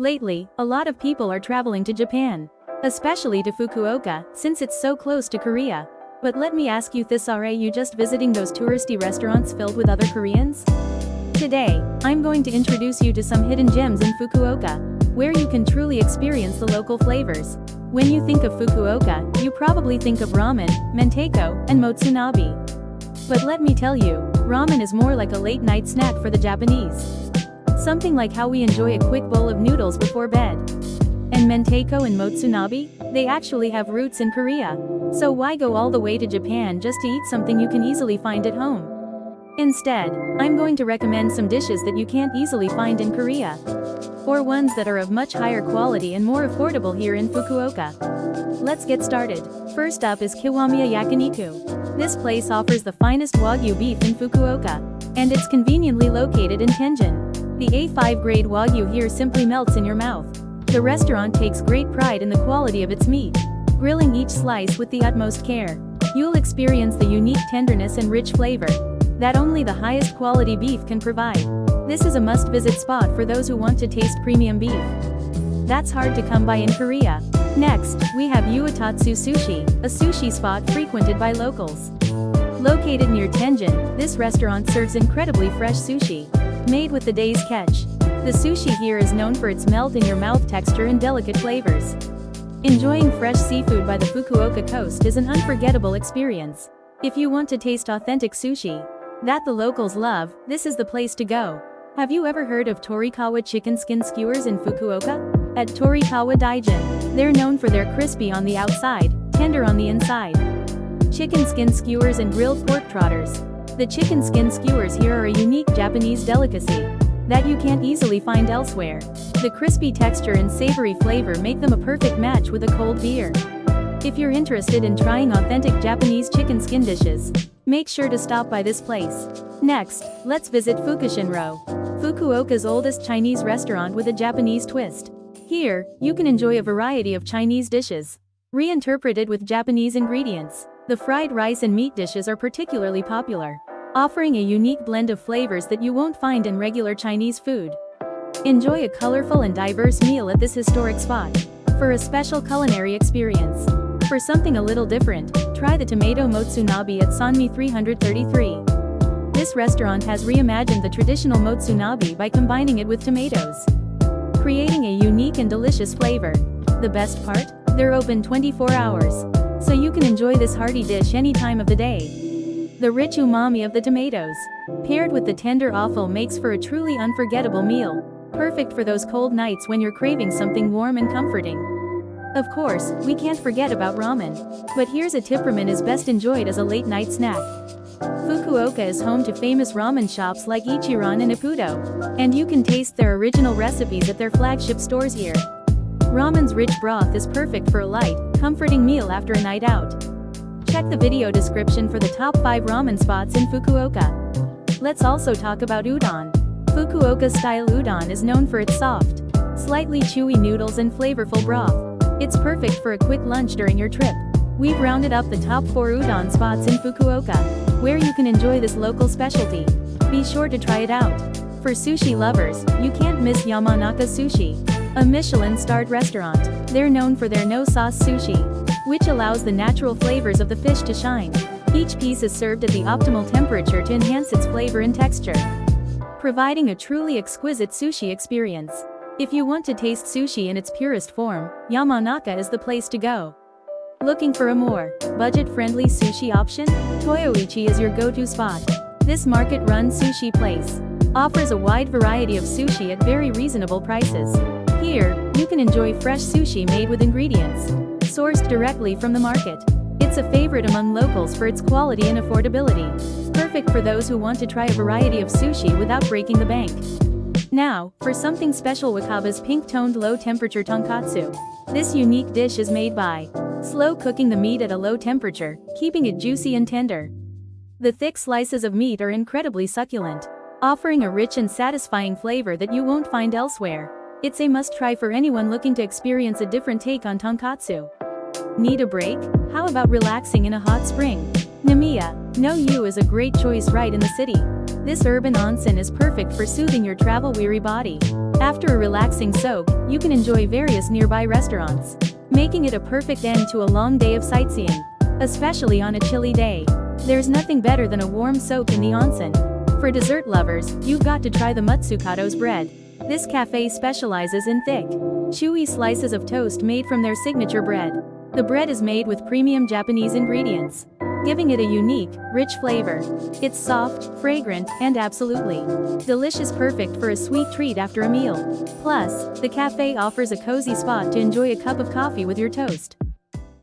Lately, a lot of people are traveling to Japan. Especially to Fukuoka, since it's so close to Korea. But let me ask you this, are you just visiting those touristy restaurants filled with other Koreans? Today, I'm going to introduce you to some hidden gems in Fukuoka, where you can truly experience the local flavors. When you think of Fukuoka, you probably think of ramen, menteiko, and motsunabe. But let me tell you, ramen is more like a late-night snack for the Japanese. Something like how we enjoy a quick bowl of noodles before bed. And menteiko and motsunabe, they actually have roots in Korea. So why go all the way to Japan just to eat something you can easily find at home? Instead, I'm going to recommend some dishes that you can't easily find in Korea. Or ones that are of much higher quality and more affordable here in Fukuoka. Let's get started. First up is Kiwamiya Yakiniku. This place offers the finest Wagyu beef in Fukuoka. And it's conveniently located in Tenjin. The A5 grade Wagyu here simply melts in your mouth. The restaurant takes great pride in the quality of its meat, grilling each slice with the utmost care. You'll experience the unique tenderness and rich flavor that only the highest quality beef can provide. This is a must-visit spot for those who want to taste premium beef. That's hard to come by in Korea. Next, we have Uetatsu Sushi, a sushi spot frequented by locals. Located near Tenjin, this restaurant serves incredibly fresh sushi, made with the day's catch. The sushi here is known for its melt-in-your-mouth texture and delicate flavors. Enjoying fresh seafood by the Fukuoka coast is an unforgettable experience. If you want to taste authentic sushi that the locals love, this is the place to go. Have you ever heard of Torikawa chicken skin skewers in Fukuoka? At Torikawa Daijin, they're known for their crispy on the outside, tender on the inside chicken skin skewers and grilled pork trotters. The chicken skin skewers here are a unique Japanese delicacy that you can't easily find elsewhere. The crispy texture and savory flavor make them a perfect match with a cold beer. If you're interested in trying authentic Japanese chicken skin dishes, make sure to stop by this place. Next, let's visit Fukushinro, Fukuoka's oldest Chinese restaurant with a Japanese twist. Here, you can enjoy a variety of Chinese dishes, reinterpreted with Japanese ingredients. The fried rice and meat dishes are particularly popular, offering a unique blend of flavors that you won't find in regular Chinese food. Enjoy a colorful and diverse meal at this historic spot for a special culinary experience. For something a little different, try the tomato motsunabe at Sanmi 333. This restaurant has reimagined the traditional motsunabe by combining it with tomatoes, creating a unique and delicious flavor. The best part? They're open 24 hours, so you can enjoy this hearty dish any time of the day. The rich umami of the tomatoes, paired with the tender offal, makes for a truly unforgettable meal, perfect for those cold nights when you're craving something warm and comforting. Of course, we can't forget about ramen. But here's a tip: ramen is best enjoyed as a late-night snack. Fukuoka is home to famous ramen shops like Ichiran and Ippudo, and you can taste their original recipes at their flagship stores here. Ramen's rich broth is perfect for a light, comforting meal after a night out. Check the video description for the top 5 ramen spots in Fukuoka. Let's also talk about udon. Fukuoka-style udon is known for its soft, slightly chewy noodles and flavorful broth. It's perfect for a quick lunch during your trip. We've rounded up the top 4 udon spots in Fukuoka, where you can enjoy this local specialty. Be sure to try it out. For sushi lovers, you can't miss Yamanaka Sushi, a Michelin-starred restaurant. They're known for their no-sauce sushi, which allows the natural flavors of the fish to shine. Each piece is served at the optimal temperature to enhance its flavor and texture, providing a truly exquisite sushi experience. If you want to taste sushi in its purest form, Yamanaka is the place to go. Looking for a more budget-friendly sushi option? Toyoichi is your go-to spot. This market-run sushi place offers a wide variety of sushi at very reasonable prices. Here, you can enjoy fresh sushi made with ingredients sourced directly from the market. It's a favorite among locals for its quality and affordability, perfect for those who want to try a variety of sushi without breaking the bank. Now, for something special, Wakaba's pink-toned low-temperature tonkatsu. This unique dish is made by slow cooking the meat at a low temperature, keeping it juicy and tender. The thick slices of meat are incredibly succulent, offering a rich and satisfying flavor that you won't find elsewhere. It's a must-try for anyone looking to experience a different take on tonkatsu. Need a break? How about relaxing in a hot spring? Namiya no Yu is a great choice right in the city. This urban onsen is perfect for soothing your travel-weary body. After a relaxing soak, you can enjoy various nearby restaurants, making it a perfect end to a long day of sightseeing, especially on a chilly day. There's nothing better than a warm soak in the onsen. For dessert lovers, you've got to try the Matsukato's bread. This cafe specializes in thick, chewy slices of toast made from their signature bread. The bread is made with premium Japanese ingredients, giving it a unique, rich flavor. It's soft, fragrant, and absolutely delicious, perfect for a sweet treat after a meal. Plus, the cafe offers a cozy spot to enjoy a cup of coffee with your toast.